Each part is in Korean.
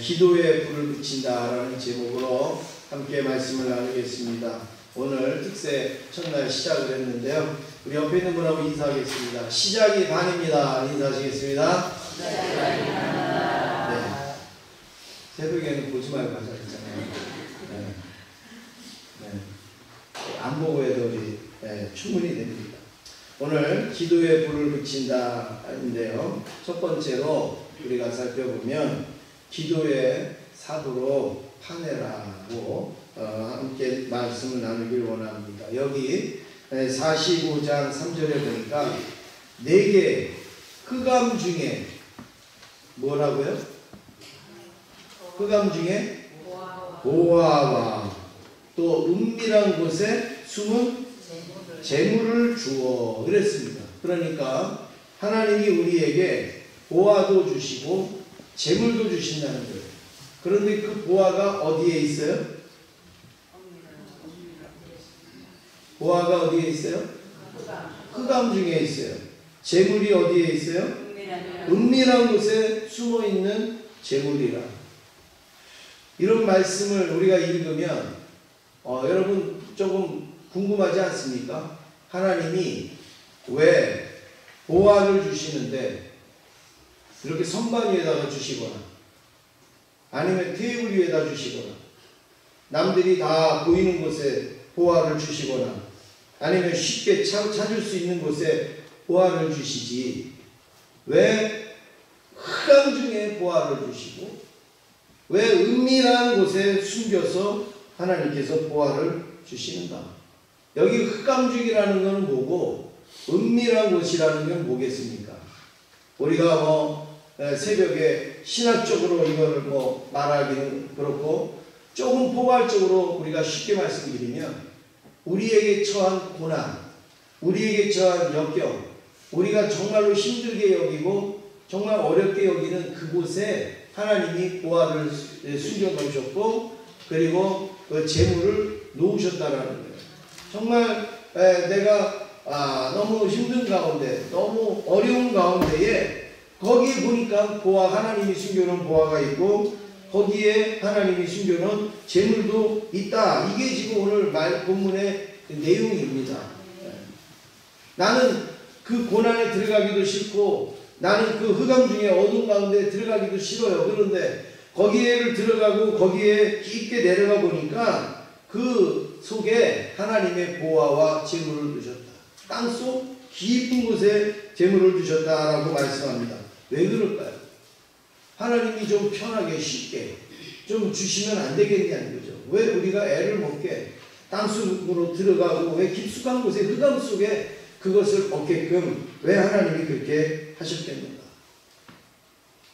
기도에 불을 붙인다라는 제목으로 함께 말씀을 나누겠습니다. 오늘 특세 첫날 시작을 했는데요. 우리 옆에 있는 분하고 인사하겠습니다. 시작이 반입니다. 인사하시겠습니다. 네. 새벽에는 보지 말고 하자 했잖아요. 안 보고 해도 우리 충분히 됩니다. 오늘 기도에 불을 붙인다인데요. 첫 번째로 우리가 살펴보면 기도의 사도로 파내라고 함께 말씀을 나누길 원합니다. 여기 45장 3절에 보니까 4개 흑암 중에 뭐라고요? 흑암 중에 보아와 또 은밀한 곳에 숨은 재물을 주어 그랬습니다. 그러니까 하나님이 우리에게 보아도 주시고 재물도 주신다는 거예요. 그런데 그 보아가 어디에 있어요? 보아가 어디에 있어요? 흑암 중에 있어요. 재물이 어디에 있어요? 은밀한 곳에 숨어있는 재물이라. 이런 말씀을 우리가 읽으면 여러분 조금 궁금하지 않습니까? 하나님이 왜 보아를 주시는데 이렇게 선반 위에다가 주시거나 아니면 테이블 위에다 주시거나 남들이 다 보이는 곳에 보아를 주시거나 아니면 쉽게 찾을 수 있는 곳에 보아를 주시지 왜 흑암 중에 보아를 주시고 왜 은밀한 곳에 숨겨서 하나님께서 보아를 주시는가? 여기 흑암 중이라는 것은 뭐고 은밀한 곳이라는 건 뭐겠습니까? 우리가 새벽에 신학적으로 이거를 말하기는 그렇고 조금 포괄적으로 우리가 쉽게 말씀드리면 우리에게 처한 고난, 우리에게 처한 역경, 우리가 정말로 힘들게 여기고 정말 어렵게 여기는 그곳에 하나님이 보아를 숨겨 놓으셨고 그리고 그 재물을 놓으셨다라는 거예요. 정말 내가 너무 힘든 가운데 너무 어려운 가운데에 거기에 보니까 보아 하나님이 숨겨놓은 보아가 있고 거기에 하나님이 숨겨놓은 재물도 있다. 이게 지금 오늘 본문의 내용입니다. 나는 그 고난에 들어가기도 싫고 나는 그 흑암 중에 어두운 가운데 들어가기도 싫어요. 그런데 거기에를 들어가고 거기에 깊게 내려가 보니까 그 속에 하나님의 보아와 재물을 두셨다. 땅속 깊은 곳에 재물을 두셨다라고 말씀합니다. 왜 그럴까요? 하나님이 좀 편하게 쉽게 좀 주시면 안 되겠냐는 거죠. 왜 우리가 애를 먹게 땅속으로 들어가고 왜 깊숙한 곳에 흑암 속에 그것을 얻게끔 왜 하나님이 그렇게 하셨겠는가?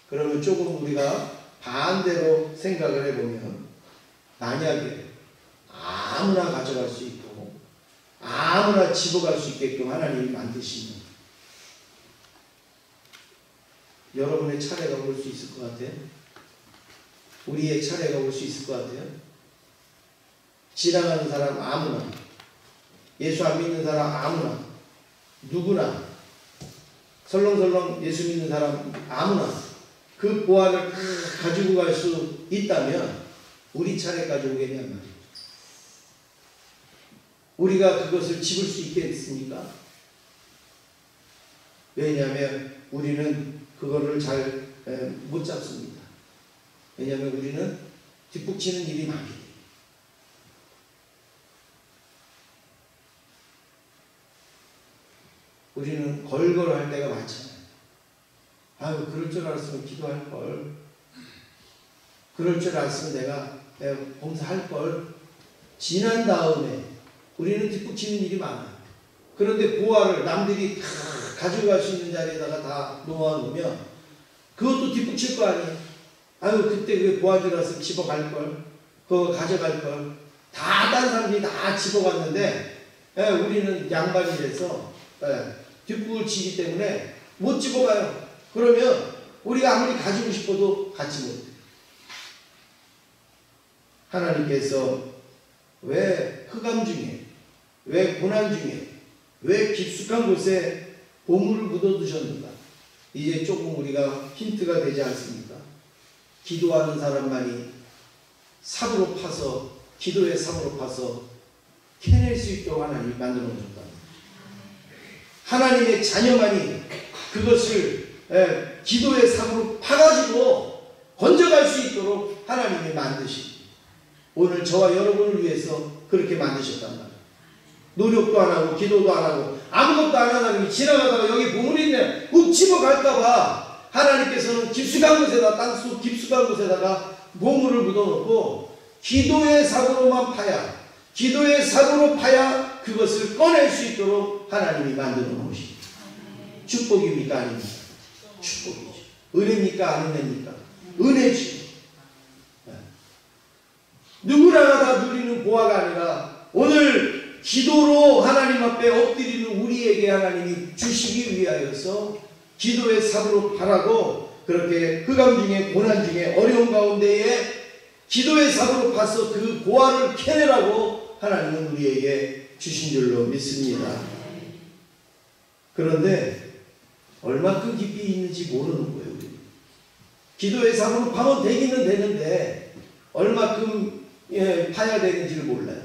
그러면 조금 우리가 반대로 생각을 해보면 만약에 아무나 가져갈 수 있고 아무나 집어갈 수 있게끔 하나님이 만드시면 여러분의 차례가 올 수 있을 것 같아요? 우리의 차례가 올 수 있을 것 같아요? 지나가는 사람 아무나 예수 안 믿는 사람 아무나 누구나 설렁설렁 예수 믿는 사람 아무나 그 보아를 가지고 갈 수 있다면 우리 차례까지 오겠냔 말이에요. 우리가 그것을 집을 수 있겠습니까? 왜냐하면 우리는 그거를 잘 못 잡습니다. 왜냐하면 우리는 뒷북치는 일이 많기 때문에. 우리는 걸걸할 때가 많잖아요. 아유, 그럴 줄 알았으면 기도할 걸. 그럴 줄 알았으면 내가 봉사할 걸. 지난 다음에 우리는 뒷북치는 일이 많아요. 그런데 보아를 남들이 다 가져갈 수 있는 자리에다가 다 놓아놓으면 그것도 뒷북칠 거 아니에요. 아유, 그때 그 보아 들어서 집어갈 걸. 그거 가져갈 걸. 다 다른 사람들이 다 집어갔는데 우리는 양반이 돼서 뒷북을 치기 때문에 못 집어가요. 그러면 우리가 아무리 가지고 싶어도 갖지 못해요. 하나님께서 왜 흑암 중에 왜 고난 중에 왜 깊숙한 곳에 보물을 묻어두셨는가? 이제 조금 우리가 힌트가 되지 않습니까? 기도하는 사람만이 삽으로 파서, 기도의 삽으로 파서 캐낼 수 있도록 하나님이 만들어 놓으셨다. 하나님의 자녀만이 그것을 기도의 삽으로 파가지고 건져갈 수 있도록 하나님이 만드시고, 오늘 저와 여러분을 위해서 그렇게 만드셨단 말이에요. 노력도 안 하고 기도도 안 하고 아무것도 안 하다니 지나가다가 여기 보물이 있네 욱 집어갈까봐 하나님께서는 깊숙한 곳에다, 땅속 깊숙한 곳에다가 보물을 묻어놓고 기도의 삽으로만 파야, 기도의 삽으로 파야 그것을 꺼낼 수 있도록 하나님이 만들어 놓으십니다. 축복입니까? 아닙니까? 축복이죠. 은혜입니까? 안 은혜입니까? 은혜죠. 누구나가 다 누리는 보화가 아니라 오늘 기도로 하나님 앞에 엎드리는 우리에게 하나님이 주시기 위하여서 기도의 삽으로 파라고, 그렇게 흑암 중에 고난 중에 어려운 가운데에 기도의 삽으로 파서 그 보화를 캐내라고 하나님은 우리에게 주신 줄로 믿습니다. 그런데 얼마큼 깊이 있는지 모르는 거예요. 우리. 기도의 삽으로 파면 되기는 되는데 얼마큼 파야 되는지를 몰라요.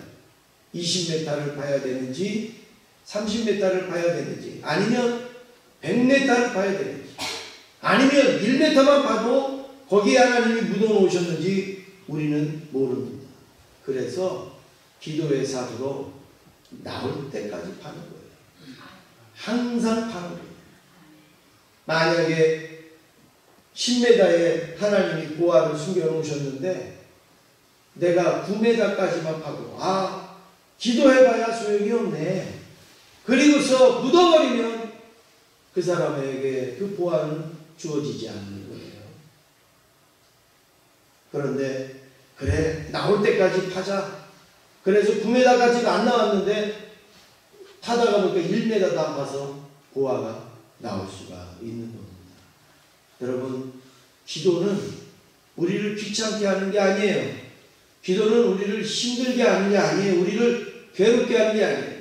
20m를 파야 되는지 30m를 파야 되는지, 아니면 100m를 파야 되는지, 아니면 1m만 봐도 거기에 하나님이 묻어놓으셨는지 우리는 모릅니다. 그래서 기도의 삽으로 나올 때까지 파는 거예요. 항상 파는 거예요. 만약에 10m에 하나님이 보화를 숨겨놓으셨는데 내가 9m까지만 파고 기도해봐야 소용이 없네, 그리고서 묻어버리면 그 사람에게 그 보화는 주어지지 않는 거예요. 그런데 그래 나올 때까지 파자. 그래서 9m까지도 안 나왔는데 파다가 보니까 1m도 안 파서 보화가 나올 수가 있는 겁니다. 여러분, 기도는 우리를 귀찮게 하는 게 아니에요. 기도는 우리를 힘들게 하는 게 아니에요. 우리를 괴롭게 하는 게 아니에요.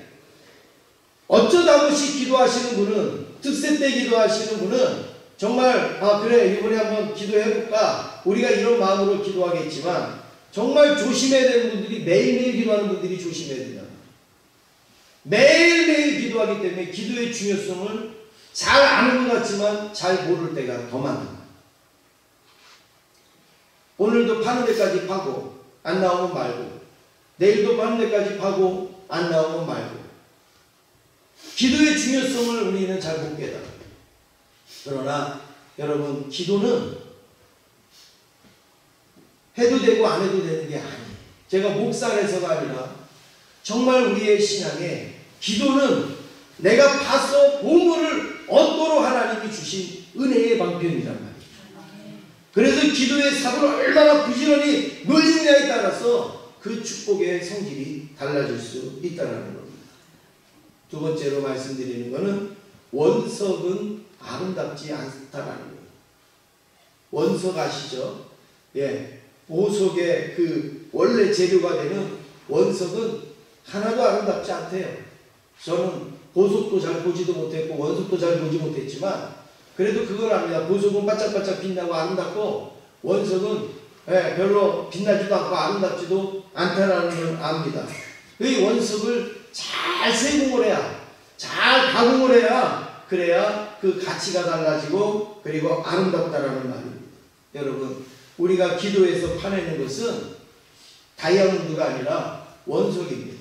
어쩌다 보시 기도하시는 분은, 특세 때 기도하시는 분은 정말 그래 이번에 한번 기도해볼까, 우리가 이런 마음으로 기도하겠지만 정말 조심해야 되는 분들이, 매일매일 기도하는 분들이 조심해야 된다. 매일매일 기도하기 때문에 기도의 중요성을 잘 아는 것 같지만 잘 모를 때가 더 많다. 오늘도 파는 데까지 파고 안 나오면 말고, 내일도 파는 데까지 파고 안 나오면 말고, 기도의 중요성을 우리는 잘 못 깨달아요. 그러나 여러분, 기도는 해도 되고 안 해도 되는 게 아니에요. 제가 목사라서가 아니라 정말 우리의 신앙에 기도는 내가 파서 보물을 얻도록 하나님이 주신 은혜의 방편이란 말이에요. 그래서 기도의 삽을 얼마나 부지런히 늘리느냐에 따라서 그 축복의 성질이 달라질 수 있다는 겁니다. 두 번째로 말씀드리는 것은 원석은 아름답지 않다라는 거예요. 원석 아시죠? 보석의 그 원래 재료가 되는 원석은 하나도 아름답지 않대요. 저는 보석도 잘 보지도 못했고 원석도 잘 보지 못했지만 그래도 그걸 압니다. 보석은 반짝반짝 빛나고 아름답고 원석은 별로 빛나지도 않고 아름답지도 않다라는 걸 압니다. 이 원석을 잘 세공을 해야, 잘 가공을 해야, 그래야 그 가치가 달라지고 그리고 아름답다라는 말입니다. 여러분, 우리가 기도에서 파내는 것은 다이아몬드가 아니라 원석입니다.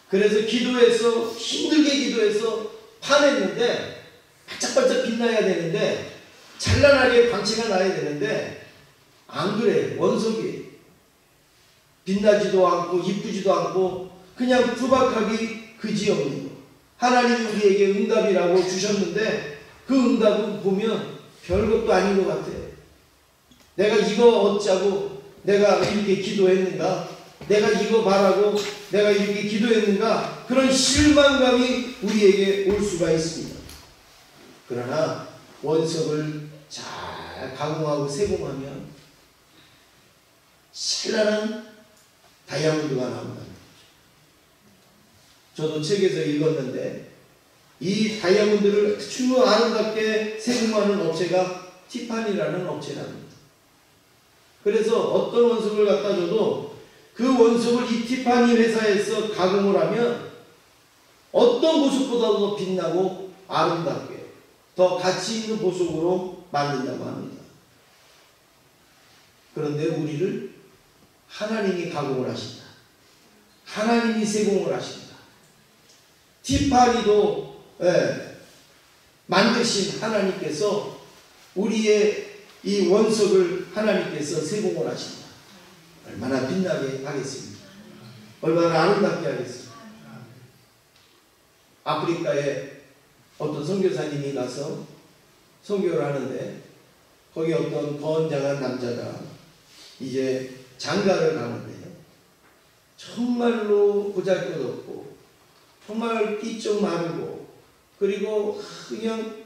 그래서 기도해서, 힘들게 기도해서 파냈는데 반짝반짝 빛나야 되는데, 찬란하게 광채가 나야 되는데 안 그래. 원석이 빛나지도 않고 이쁘지도 않고 그냥 투박하기 그지없는 거. 하나님이 우리에게 응답이라고 주셨는데 그 응답은 보면 별것도 아닌 것 같아. 내가 이거 얻자고 내가 이렇게 기도했는가? 내가 이거 바라고 내가 이렇게 기도했는가? 그런 실망감이 우리에게 올 수가 있습니다. 그러나 원석을 잘 가공하고 세공하면 찬란한 다이아몬드가 나온다. 저도 책에서 읽었는데 이 다이아몬드를 아주 아름답게 세공하는 업체가 티파니라는 업체랍니다. 그래서 어떤 원석을 갖다 줘도 그 원석을 이 티파니 회사에서 가공을 하면 어떤 보석보다도 더 빛나고 아름답게 더 가치 있는 보석으로 만든다고 합니다. 그런데 우리를 하나님이 가공을 하신다. 하나님이 세공을 하신다. 티파니도 만드신 하나님께서 우리의 이 원석을 하나님께서 세공을 하신다. 얼마나 빛나게 하겠습니까? 얼마나 아름답게 하겠습니까? 아프리카에 어떤 선교사님이 가서 선교를 하는데 거기 어떤 건장한 남자가 이제 장가를 가는데요. 정말로 보잘것없고 정말 삐쩍 마르고 그리고 그냥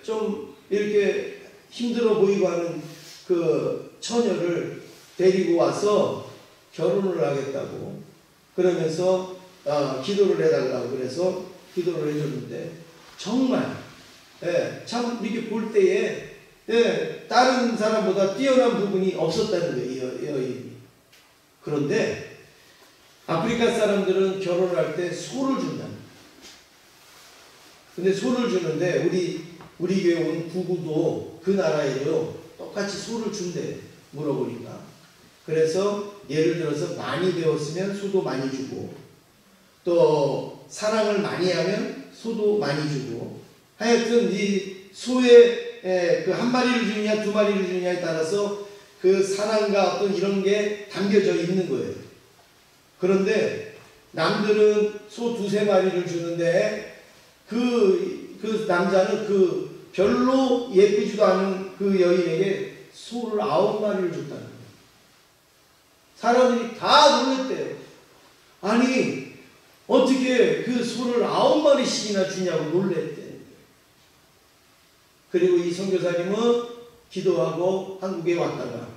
좀 이렇게 힘들어 보이고 하는 그 처녀를 데리고 와서 결혼을 하겠다고 그러면서 기도를 해달라고 그래서 기도를 해줬는데 정말 참 이렇게 볼 때에 다른 사람보다 뛰어난 부분이 없었다는 거예요. 여인이. 그런데 아프리카 사람들은 결혼을 할 때 소를 준다. 근데 소를 주는데 우리 교회 온 부부도 그 나라에도 똑같이 소를 준대. 물어보니까. 그래서 예를 들어서 많이 배웠으면 소도 많이 주고 또 사랑을 많이 하면 소도 많이 주고 하여튼 이 소의 그 한 마리를 주느냐 두 마리를 주느냐에 따라서 그 사랑과 어떤 이런 게 담겨져 있는 거예요. 그런데 남들은 소 두세 마리를 주는데 그 남자는 그 별로 예쁘지도 않은 그 여인에게 소를 9마리를 줬다는 거예요. 사람들이 다 놀랬대요. 아니 어떻게 그 소를 9마리씩이나 주냐고 놀랬대. 그리고 이 선교사님은 기도하고 한국에 왔다가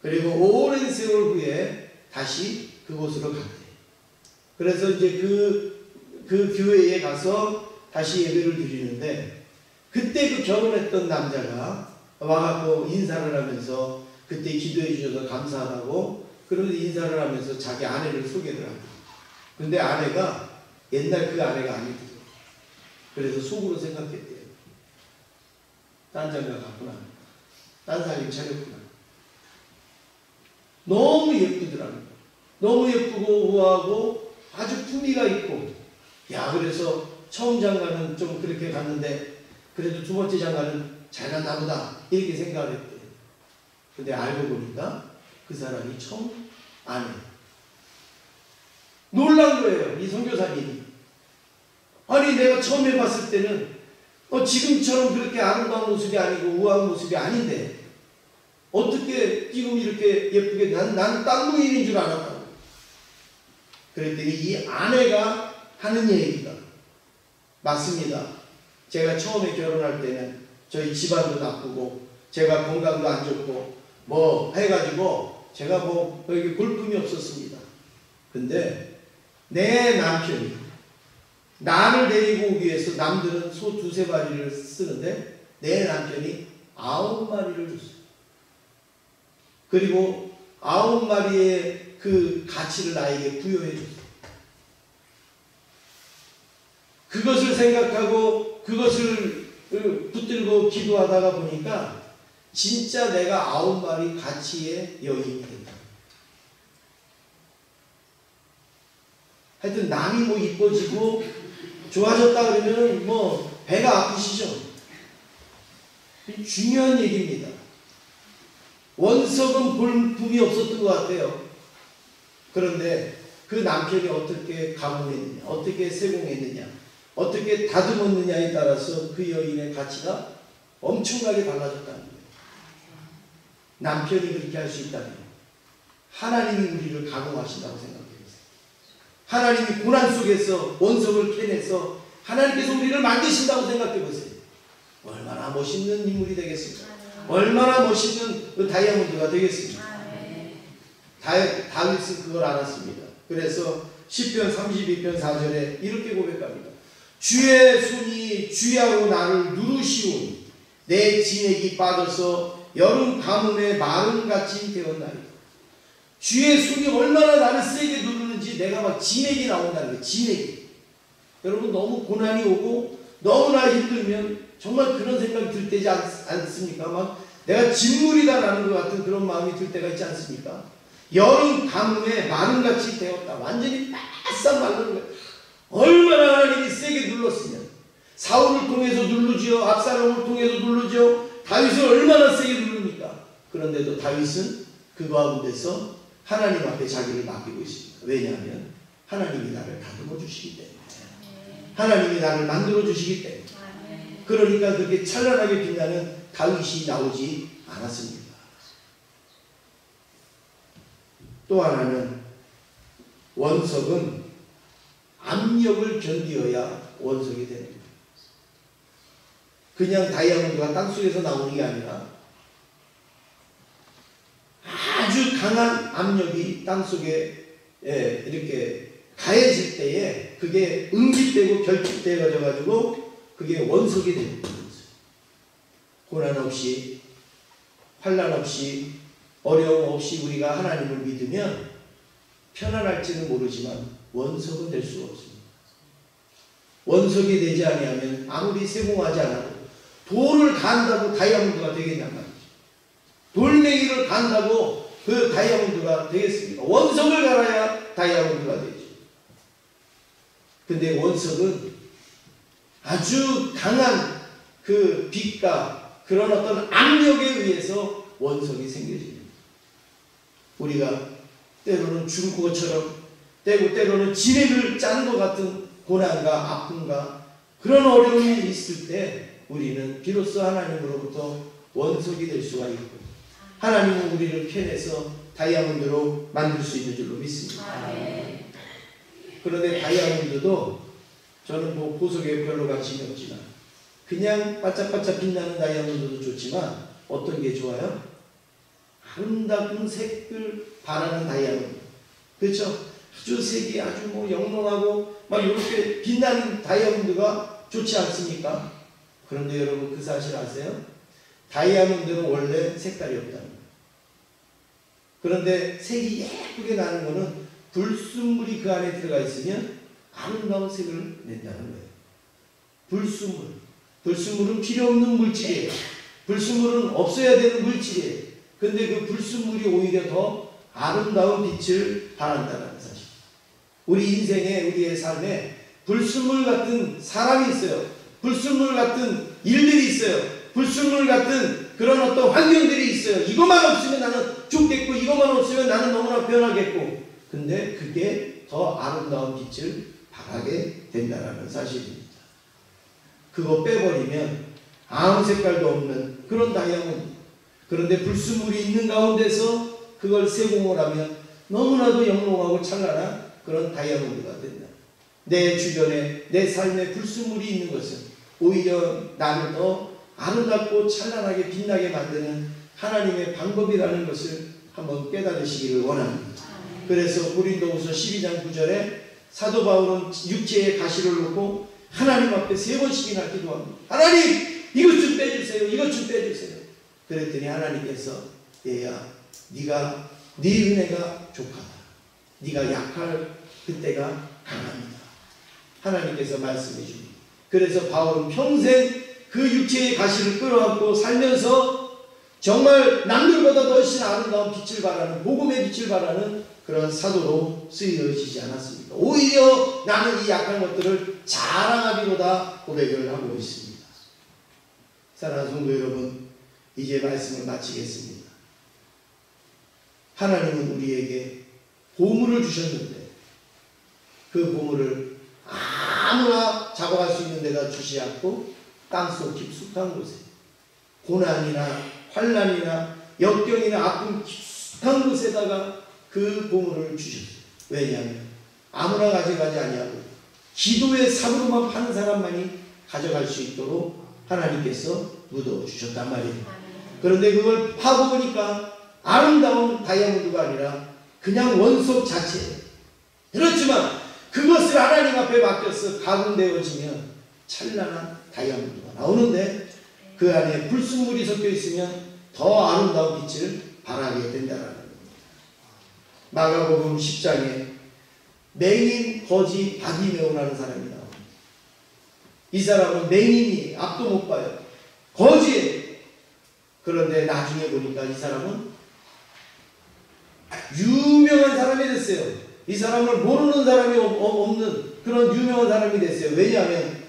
그리고 오랜 세월 후에 다시 그곳으로 갔대. 그래서 이제 그 교회에 가서 다시 예배를 드리는데 그때 그 결혼했던 남자가 와갖고 인사를 하면서 그때 기도해 주셔서 감사하다고 그러면서 인사를 하면서 자기 아내를 소개를 합니다. 근데 아내가 옛날 그 아내가 아니거든요. 그래서 속으로 생각했대요. 딴 장가 갔구나. 딴 살림 차렸구나. 너무 예쁘더라고요. 너무 예쁘고 우아하고 아주 품위가 있고 야 그래서 처음 장가는 좀 그렇게 갔는데 그래도 두 번째 장가는 잘 갔나 보다 이렇게 생각을 했대요. 근데 알고 보니까 그 사람이 처음 아내. 놀란 거예요. 이 선교사님이. 아니 내가 처음에 봤을 때는 지금처럼 그렇게 아름다운 모습이 아니고 우아한 모습이 아닌데 어떻게 지금 이렇게 예쁘게 나는 땅부인인 줄 알았다고. 그랬더니 이 아내가 하는 얘기가 맞습니다. 제가 처음에 결혼할 때는 저희 집안도 나쁘고 제가 건강도 안 좋고 뭐 해가지고 제가 뭐 여기 볼품이 없었습니다. 근데 내 남편이 나를 데리고 오기 위해서 남들은 소 두세 마리를 쓰는데 내 남편이 9마리를 줬어요. 그리고 9마리의 그 가치를 나에게 부여해 줬어요. 그것을 생각하고 그것을 붙들고 기도하다가 보니까 진짜 내가 9마리 가치의 여인이 된다. 하여튼 남이 뭐 이뻐지고 좋아졌다 그러면 뭐 배가 아프시죠? 중요한 얘기입니다. 원석은 볼품이 없었던 것 같아요. 그런데 그 남편이 어떻게 가공했느냐, 어떻게 세공했느냐, 어떻게 다듬었느냐에 따라서 그 여인의 가치가 엄청나게 달라졌다는 거예요. 남편이 그렇게 할 수 있다면 하나님이 우리를 가공하신다고 생각해요. 하나님이 고난 속에서 원석을 캐내서 하나님께서 우리를 만드신다고 생각해 보세요. 얼마나 멋있는 인물이 되겠습니까? 얼마나 멋있는 그 다이아몬드가 되겠습니까? 다윗은 그걸 알았습니다. 그래서 시편 32편 4절에 이렇게 고백합니다. 주의 손이 주야로 나를 누르시오니 내 진액이 빠져서 여름 가뭄에 마름같이 되었나이다. 주의 손이 얼마나 나를 세게 누르는지 내가 막 진액이 나온다는 거예요. 진액이. 여러분 너무 고난이 오고 너무나 힘들면 정말 그런 생각이 들 때지 않습니까? 막 내가 진물이다라는 것 같은 그런 마음이 들 때가 있지 않습니까? 여름 가뭄에 마름같이 되었다. 완전히 바싹 마르는 거예요. 얼마나 하나님이 세게 눌렀으면. 사울을 통해서 누르죠. 압살롬을 통해서 누르죠. 다윗을 얼마나 세게 누릅니까? 그런데도 다윗은 그 가운데서 하나님 앞에 자기를 맡기고 있습니다. 왜냐하면 하나님이 나를 다듬어 주시기 때문에, 하나님이 나를 만들어 주시기 때문에. 그러니까 그렇게 찬란하게 빛나는 다윗이 나오지 않았습니다. 또 하나는 원석은 압력을 견디어야 원석이 되는 거예요. 그냥 다이아몬드가 땅속에서 나오는 게 아니라 아주 강한 압력이 땅속에 이렇게 가해질 때에 그게 응집되고 결집되어져 가지고 그게 원석이 되는 거예요. 고난 없이 환난 없이 어려움 없이 우리가 하나님을 믿으면 편안할지는 모르지만 원석은 될 수가 없습니다. 원석이 되지 아니하면 아무리 세공하지 않아도 돌을 간다고 다이아몬드가 되겠냔 말이죠. 돌멩이를 간다고 그 다이아몬드가 되겠습니까? 원석을 갈아야 다이아몬드가 되죠. 근데 원석은 아주 강한 그 빛과 그런 어떤 압력에 의해서 원석이 생겨집니다. 우리가 때로는 죽을 것처럼 때로는 진액을 짜는 것 같은 고난과 아픔과 그런 어려움이 있을 때 우리는 비로소 하나님으로부터 원석이 될 수가 있고 하나님은 우리를 펴내서 다이아몬드로 만들 수 있는 줄로 믿습니다. 그런데 다이아몬드도 저는 뭐 보석에 별로 관심이 없지만 그냥 반짝반짝 빛나는 다이아몬드도 좋지만 어떤 게 좋아요? 아름다운 색을 바라는 다이아몬드. 그렇죠? 아주 색이 아주 뭐 영롱하고 막 이렇게 빛나는 다이아몬드가 좋지 않습니까? 그런데 여러분 그 사실 아세요? 다이아몬드는 원래 색깔이 없다는 거예요. 그런데 색이 예쁘게 나는 거는 불순물이 그 안에 들어가 있으면 아름다운 색을 낸다는 거예요. 불순물은 필요 없는 물질이에요. 불순물은 없어야 되는 물질이에요. 근데 그 불순물이 오히려 더 아름다운 빛을 발한다는 사실. 우리 인생에 우리의 삶에 불순물 같은 사람이 있어요. 불순물 같은 일들이 있어요. 불순물 같은 그런 어떤 환경들이 있어요. 이것만 없으면 나는 죽겠고 이것만 없으면 나는 너무나 변하겠고 근데 그게 더 아름다운 빛을 발하게 된다는 사실입니다. 그거 빼버리면 아무 색깔도 없는 그런 다이아몬드. 그런데 불순물이 있는 가운데서 그걸 세공을 하면 너무나도 영롱하고 찬란한 그런 다이아몬드가 된다. 내 주변에 내 삶에 불순물이 있는 것은 오히려 나를 더 아름답고 찬란하게 빛나게 만드는 하나님의 방법이라는 것을 한번 깨달으시기를 원합니다. 그래서 고린도후서 12장 9절에 사도 바울은 육체의 가시를 놓고 하나님 앞에 3번씩이나 기도합니다. 하나님 이것 좀 빼주세요. 이것 좀 빼주세요. 그랬더니 하나님께서 얘야 네가 네 은혜가 족하다. 네가 약할 그때가 강합니다. 하나님께서 말씀해 줍니다. 그래서 바울은 평생 그 육체의 가시를 끌어안고 살면서 정말 남들보다 훨씬 아름다운 빛을 발하는 복음의 빛을 발하는 그런 사도로 쓰여지지 않았습니까? 오히려 나는 이 약한 것들을 자랑하기보다 고백을 하고 있습니다. 사랑하는 성도 여러분, 이제 말씀을 마치겠습니다. 하나님은 우리에게 보물을 주셨는데 그 보물을 아무나 잡아갈 수 있는 데다 주시 않고 땅속 깊숙한 곳에 고난이나 환난이나 역경이나 아픔 깊숙한 곳에다가 그 보물을 주셨어요. 왜냐하면 아무나 가져가지 아니하고 기도의 삽으로만 파는 사람만이 가져갈 수 있도록 하나님께서 묻어주셨단 말이에요. 그런데 그걸 파보니까 아름다운 다이아몬드가 아니라 그냥 원석 자체예요. 그렇지만 그것을 하나님 앞에 맡겨서 가공되어지면 찬란한 다이아몬드가 나오는데 그 안에 불순물이 섞여 있으면 더 아름다운 빛을 발하게 된다는 겁니다. 마가복음 10장에 맹인 거지 바디메오라는 사람이 나옵니다. 이 사람은 맹인이 앞도 못 봐요. 거지예요. 그런데 나중에 보니까 이 사람은 유명한 사람이 됐어요. 이 사람을 모르는 사람이 없는 그런 유명한 사람이 됐어요. 왜냐하면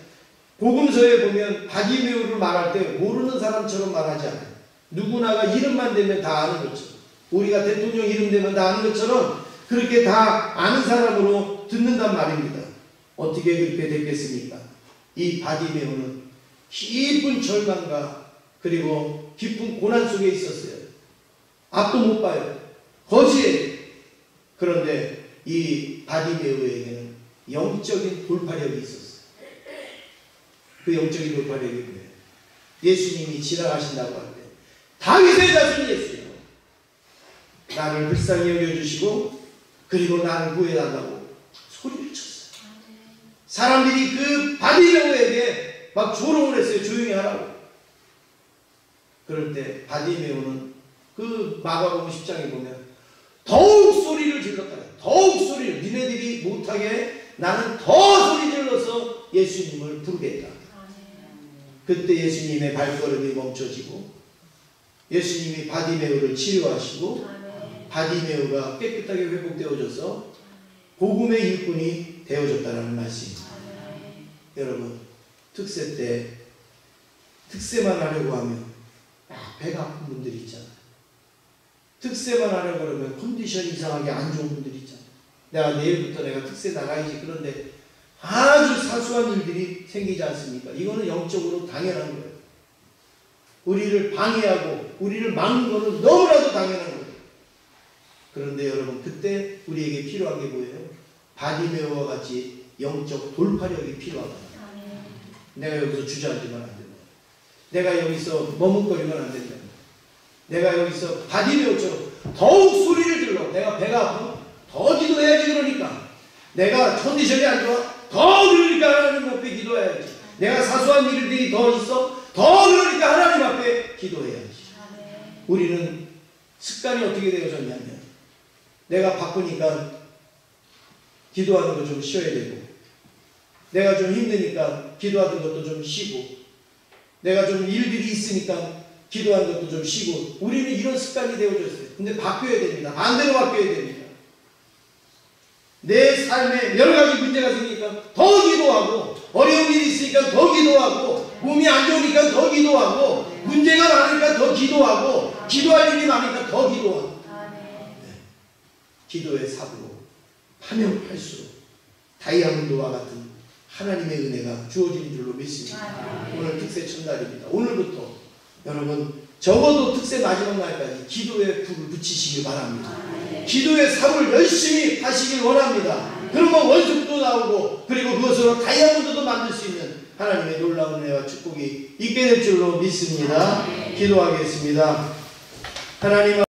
복음서에 보면 바디메오를 말할 때 모르는 사람처럼 말하지 않아요. 누구나가 이름만 되면 다 아는 것처럼, 우리가 대통령 이름 되면 다 아는 것처럼 그렇게 다 아는 사람으로 듣는단 말입니다. 어떻게 그렇게 됐겠습니까? 이 바디메오는 깊은 절망과 그리고 깊은 고난 속에 있었어요. 앞도 못 봐요. 거지예요. 그런데 이 바디메오에게는 영적인 돌파력이 있었어요. 그 영적인 돌파력이 뭐예요? 예수님이 지나가신다고 할 때 다윗의 자손 예수요, 나를 불쌍히 여겨주시고 그리고 나를 구해달라고 소리를 쳤어요. 사람들이 그 바디메오에게 막 조롱을 했어요. 조용히 하라고. 그럴 때 바디메오는 그 마가복음 10장에 보면 더욱 소리를 질렀다. 더욱 소리를, 니네들이 못하게 나는 더 소리 질러서 예수님을 부르겠다. 그때 예수님의 발걸음이 멈춰지고 예수님이 바디메오를 치료하시고 바디메오가 깨끗하게 회복되어져서 복음의 일꾼이 되어졌다는 말씀입니다. 여러분, 특세 때 특세만 하려고 하면 배가 아픈 분들이 있잖아요. 특세만 하려고 그러면 컨디션이 이상하게 안 좋은 분들이 있잖아요. 내가 내일부터 내가 특세 나가야지. 그런데 아주 사소한 일들이 생기지 않습니까? 이거는 영적으로 당연한 거예요. 우리를 방해하고 우리를 막는 거는 너무나도 당연한 거예요. 그런데 여러분, 그때 우리에게 필요한 게 뭐예요? 바디메오와 같이 영적 돌파력이 필요하다. 내가 여기서 주저앉으면 안 된다. 내가 여기서 머뭇거리면 안 된다. 내가 여기서 바디메오처럼 더욱 소리를 질러. 내가 배가 아프면 더 기도해야지. 그러니까 내가 컨디션이 안 좋아, 더 그러니까 하나님 앞에 기도해야지. 내가 사소한 일들이 더 있어, 더 그러니까 하나님 앞에 기도해야지. 우리는 습관이 어떻게 되어졌냐면, 내가 바쁘니까 기도하는 거 좀 쉬어야 되고, 내가 좀 힘드니까 기도하는 것도 좀 쉬고, 내가 좀 일들이 있으니까 기도하는 것도 좀 쉬고, 우리는 이런 습관이 되어졌어요. 근데 바뀌어야 됩니다. 반대로 바뀌어야 됩니다. 내 삶에 여러 가지 문제가 생기니까 더 기도하고, 어려운 일이 있으니까 더 기도하고, 몸이 안 좋으니까 더 기도하고, 문제가 많으니까 더 기도하고, 기도할 일이 많으니까 더 기도하고. 네. 기도의 삽으로 파면 팔수록 다이아몬드와 같은 하나님의 은혜가 주어지는 줄로 믿습니다. 오늘 특세 첫날입니다. 오늘부터 여러분, 적어도 특세 마지막 날까지 기도의 불을 붙이시길 바랍니다. 기도의 삽을 열심히 하시길 원합니다. 그러면 원석도 나오고, 그리고 그것으로 다이아몬드도 만들 수 있는 하나님의 놀라운 은혜와 축복이 있게 될 줄로 믿습니다. 기도하겠습니다. 하나님